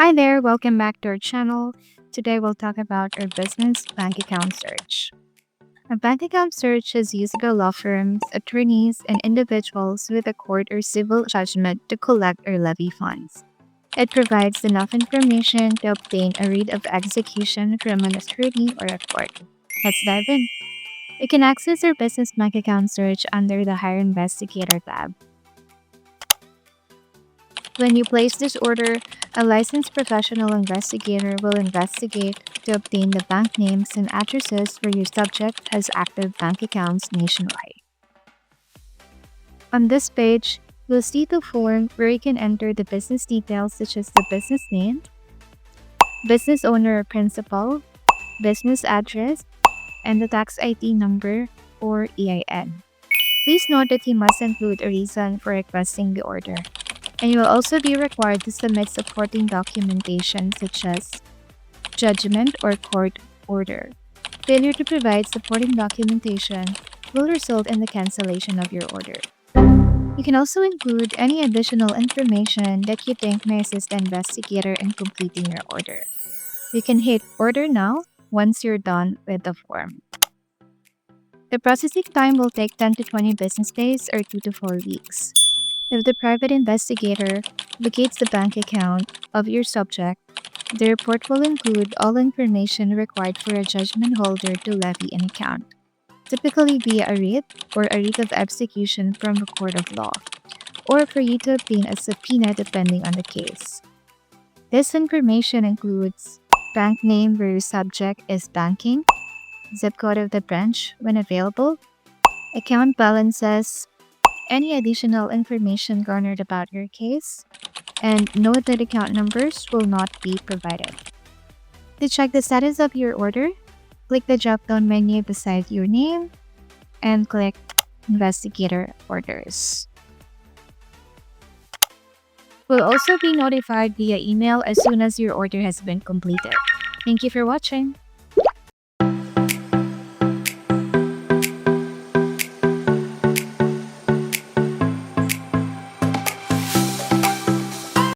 Hi there, welcome back to our channel. Today we'll talk about our business bank account search. A bank account search is used by law firms, attorneys, and individuals with a court or civil judgment to collect or levy funds. It provides enough information to obtain a writ of execution from an attorney or a court. Let's dive in. You can access your business bank account search under the Hire Investigator tab. When you place this order, a licensed professional investigator will investigate to obtain the bank names and addresses where your subject has active bank accounts nationwide. On this page, you'll see the form where you can enter the business details such as the business name, business owner or principal, business address, and the tax ID number or EIN. Please note that you must include a reason for requesting the order. And you will also be required to submit supporting documentation such as judgment or court order. Failure to provide supporting documentation will result in the cancellation of your order. You can also include any additional information that you think may assist the investigator in completing your order. You can hit Order Now once you're done with the form. The processing time will take 10 to 20 business days or 2 to 4 weeks. If the private investigator locates the bank account of your subject, the report will include all information required for a judgment holder to levy an account, typically via a writ or a writ of execution from a court of law, or for you to obtain a subpoena depending on the case. This information includes bank name where your subject is banking, zip code of the branch when available, account balances, any additional information garnered about your case, and note that account numbers will not be provided. To check the status of your order, click the drop-down menu beside your name and click Investigator Orders. We'll also be notified via email as soon as your order has been completed. Thank you for watching.